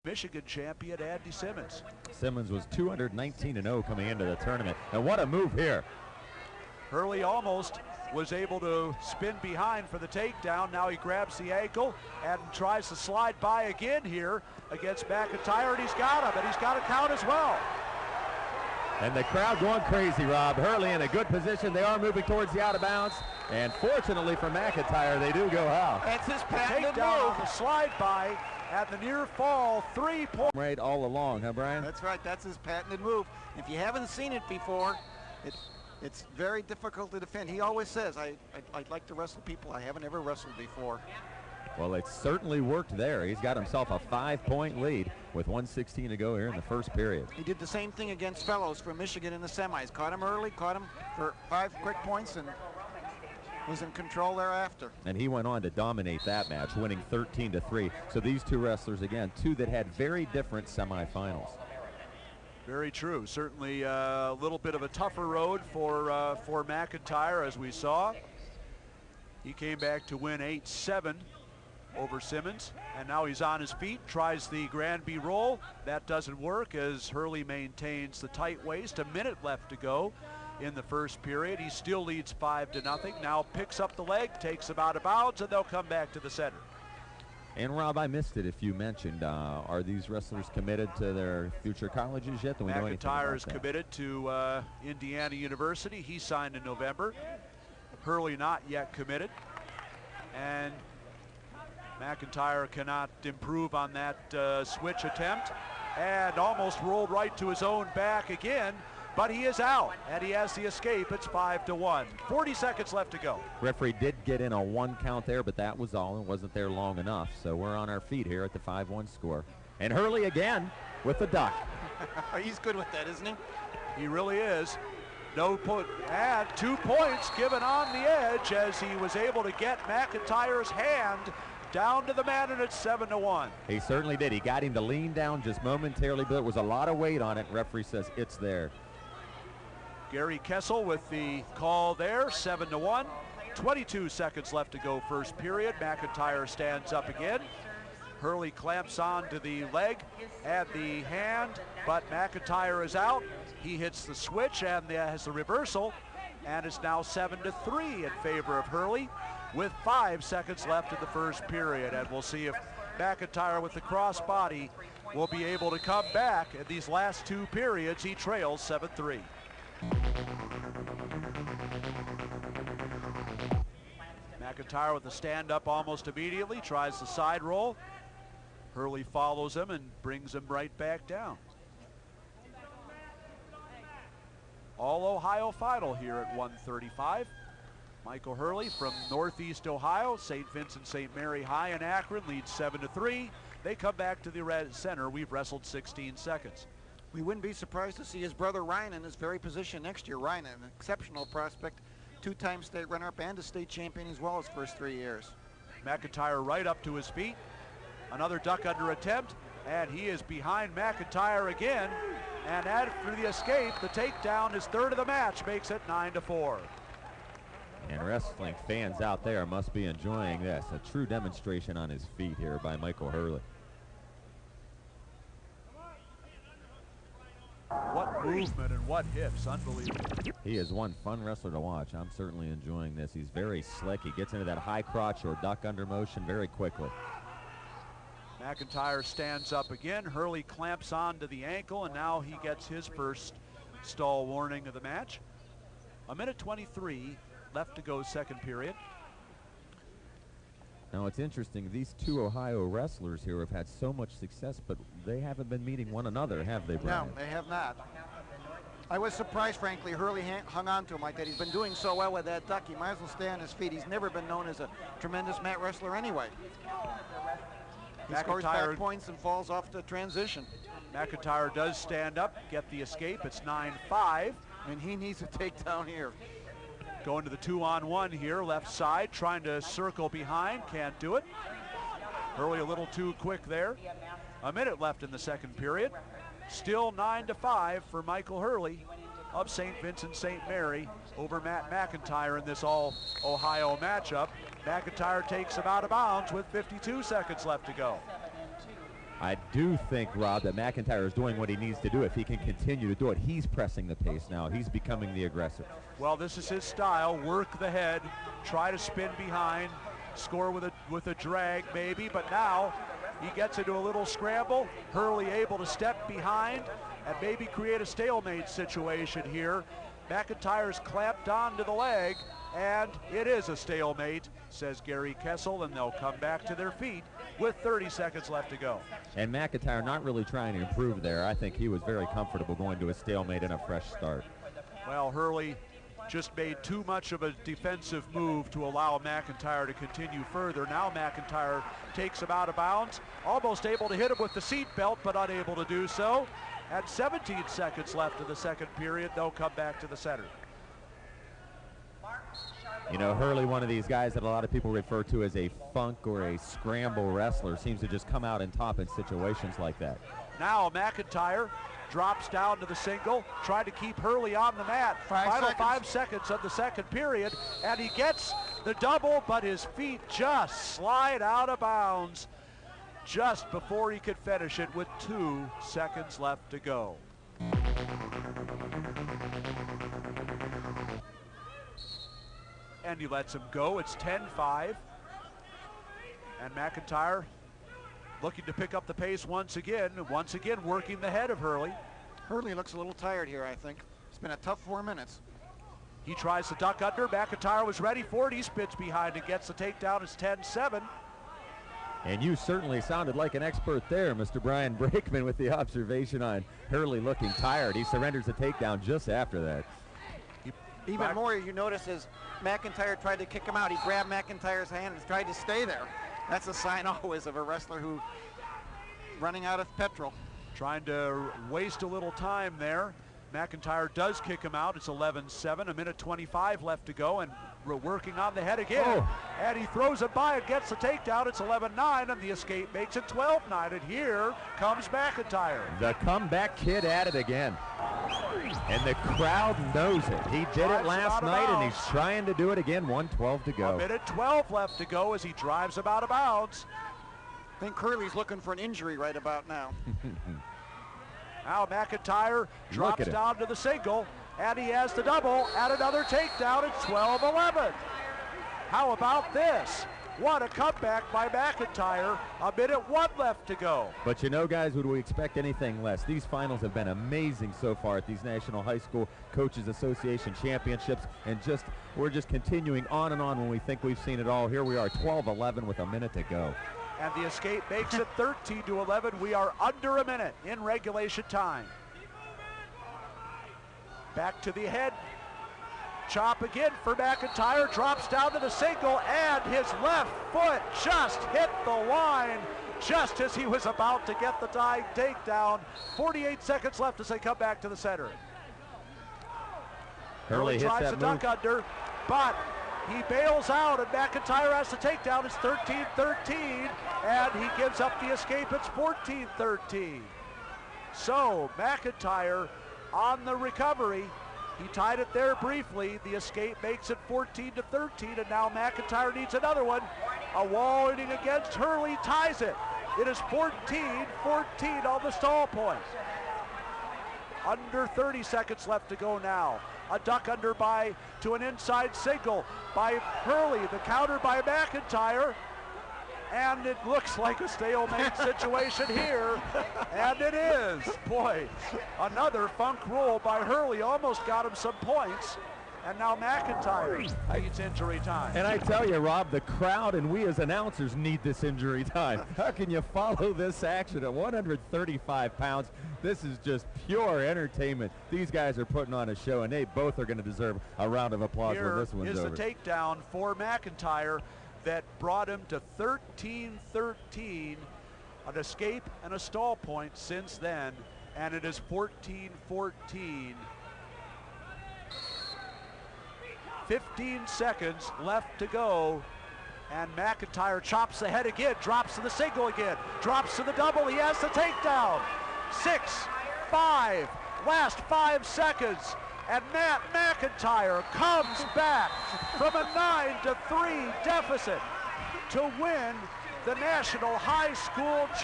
Michigan champion Andy Simmons. Simmons was 219-0 coming into the tournament. And what a move here. Hurley almost was able to spin behind for the takedown. Now he grabs the ankle and tries to slide by again here against McIntire, and he's got him, and he's got a count as well. And the crowd going crazy, Rob. Hurley in a good position. They are moving towards the out of bounds. And fortunately for McIntire, they do go out. That's his patented Takedown, move. the slide by at the near fall, 3 points. Right all along, huh, Brian? That's right, that's his patented move. If you haven't seen it before, it's very difficult to defend. He always says, I'd like to wrestle people I haven't ever wrestled before. Well, it certainly worked there. He's got himself a 5-point lead with 1:16 to go here in the first period. He did the same thing against Fellows from Michigan in the semis. Caught him early, caught him for 5 quick points, and was in control thereafter. And he went on to dominate that match, winning 13-3. So these two wrestlers, again, two that had very different semifinals. Very true. Certainly a little bit of a tougher road for McIntire, as we saw. He came back to win 8-7 over Simmons, and now he's on his feet, tries the Granby roll. That doesn't work as Hurley maintains the tight waist. A minute left to go in the first period. He still leads 5-0. Now picks up the leg, takes him out of bounds, and they'll come back to the center. And Rob, I missed it if you mentioned, are these wrestlers committed to their future colleges yet? Do we know anything about McIntire is that? committed to Indiana University. He signed in November. Hurley not yet committed. And McIntire cannot improve on that switch attempt, and almost rolled right to his own back again, but he is out, and he has the escape. It's 5-1. 40 seconds left to go. Referee did get in a 1 count there, but that was all. It wasn't there long enough. So we're on our feet here at the 5-1 score. And Hurley again with the duck. He's good with that, isn't he? He really is. No put, and 2 points given on the edge as he was able to get McIntire's hand down to the mat, and it's 7-1. He certainly did. He got him to lean down just momentarily, but there was a lot of weight on it. Referee says it's there. Gary Kessel with the call there, 7-1. 22 seconds left to go first period. McIntire stands up again. Hurley clamps on to the leg and the hand, but McIntire is out. He hits the switch and has the reversal, and it's now 7-3 in favor of Hurley with 5 seconds left in the first period. And we'll see if McIntire with the crossbody will be able to come back in these last 2 periods. He trails 7-3. McIntire with the stand-up almost immediately, tries the side roll. Hurley follows him and brings him right back down. All Ohio final here at 1:35. Michael Hurley from Northeast Ohio, St. Vincent St. Mary High in Akron leads 7-3. They come back to the red center. We've wrestled 16 seconds. We wouldn't be surprised to see his brother Ryan in this very position next year. Ryan, an exceptional prospect, 2-time state runner-up and a state champion as well his first 3 years. McIntire right up to his feet. Another duck under attempt, and he is behind McIntire again. And after the escape, the takedown, his 3rd of the match, makes it 9-4. And wrestling fans out there must be enjoying this. A true demonstration on his feet here by Michael Hurley. What movement and what hips, unbelievable. He is one fun wrestler to watch. I'm certainly enjoying this. He's very slick. He gets into that high crotch or duck under motion very quickly. McIntire stands up again. Hurley clamps onto the ankle, and now he gets his first stall warning of the match. 1:23 left to go second period. Now it's interesting, these 2 Ohio wrestlers here have had so much success, but they haven't been meeting one another, have they, Brian? No, they have not. I was surprised, frankly, Hurley hung on to him like that. He's been doing so well with that duck, he might as well stay on his feet. He's never been known as a tremendous mat wrestler anyway. He scores 5 points and falls off the transition. McIntire does stand up, get the escape. It's 9-5. And he needs a takedown here. Going to the 2-on-1 here, left side, trying to circle behind, can't do it. Hurley a little too quick there. A minute left in the second period. Still 9-5 for Michael Hurley of St. Vincent St. Mary over Matt McIntire in this all-Ohio matchup. McIntire takes him out of bounds with 52 seconds left to go. I do think, Rob, that McIntire is doing what he needs to do if he can continue to do it. He's pressing the pace now. He's becoming the aggressor. Well, this is his style. Work the head, try to spin behind, score with a drag maybe, but now he gets into a little scramble. Hurley able to step behind and maybe create a stalemate situation here. McIntire's clamped onto the leg, and it is a stalemate, says Gary Kessel, and they'll come back to their feet with 30 seconds left to go. And McIntyre not really trying to improve there. I think he was very comfortable going to a stalemate and a fresh start. Well, Hurley just made too much of a defensive move to allow McIntyre to continue further. Now McIntyre takes him out of bounds, almost able to hit him with the seat belt, but unable to do so. At 17 seconds left in the second period, they'll come back to the center. You know, Hurley, one of these guys that a lot of people refer to as a funk or a scramble wrestler, seems to just come out and top in situations like that. Now McIntyre drops down to the single, trying to keep Hurley on the mat. Final 5 seconds of the second period, and he gets the double, but his feet just slide out of bounds just before he could finish it with 2 seconds left to go. And he lets him go. It's 10-5. And McIntyre looking to pick up the pace once again working the head of Hurley. Hurley looks a little tired here, I think. It's been a tough 4 minutes. He tries to duck under. McIntyre was ready for it. He spins behind and gets the takedown. It's 10-7. And you certainly sounded like an expert there, Mr. Brian Brakeman, with the observation on Hurley looking tired. He surrenders the takedown just after that. Even more, you notice as McIntyre tried to kick him out, he grabbed McIntyre's hand and tried to stay there. That's a sign always of a wrestler who running out of petrol. Trying to waste a little time there. McIntyre does kick him out. It's 11-7, a minute 25 left to go, and we're working on the head again. Oh. And he throws it by and gets the takedown. It's 11-9, and the escape makes it 12-9, and here comes McIntyre. The comeback kid at it again. And the crowd knows it. He did it last night, and he's trying to do it again. 1:12 to go. A minute 12 left to go as he drives him out of bounds. I think Hurley's looking for an injury right about now. Now McIntyre drops down to the single, and he has the double and another takedown. It's 12-11. How about this? What a comeback by McIntyre. A minute 1 left to go. But you know, guys, would we expect anything less? These finals have been amazing so far at these National High School Coaches Association Championships, and we're just continuing on and on when we think we've seen it all. Here we are, 12-11 with a minute to go. And the escape makes it 13-11. We are under a minute in regulation time. Back to the head. Chop again for McIntyre. Drops down to the single, and his left foot just hit the line just as he was about to get the takedown. 48 seconds left as they come back to the center. Hurley tries to duck under, but he bails out, and McIntyre has the takedown. It's 13-13, and he gives up the escape. It's 14-13. So McIntyre on the recovery. He tied it there briefly. The escape makes it 14-13, and now McIntyre needs another one. A wall hitting against Hurley ties it. It is 14-14 on the stall point. Under 30 seconds left to go now. A duck under to an inside single by Hurley. The counter by McIntyre. And it looks like a stalemate situation here. And it is. Boy, another funk roll by Hurley. Almost got him some points. And now McIntyre needs injury time. And I tell you, Rob, the crowd and we as announcers need this injury time. How can you follow this action at 135 pounds? This is just pure entertainment. These guys are putting on a show, and they both are going to deserve a round of applause when this one's over. Here is the takedown for McIntyre that brought him to 13-13, an escape and a stall point since then, and it is 14-14. 15 seconds left to go, and McIntyre chops the head again, drops to the single again, drops to the double. He has the takedown. 6-5, last 5 seconds, and Matt McIntyre comes back from a 9-3 deficit to win the National High School Championship.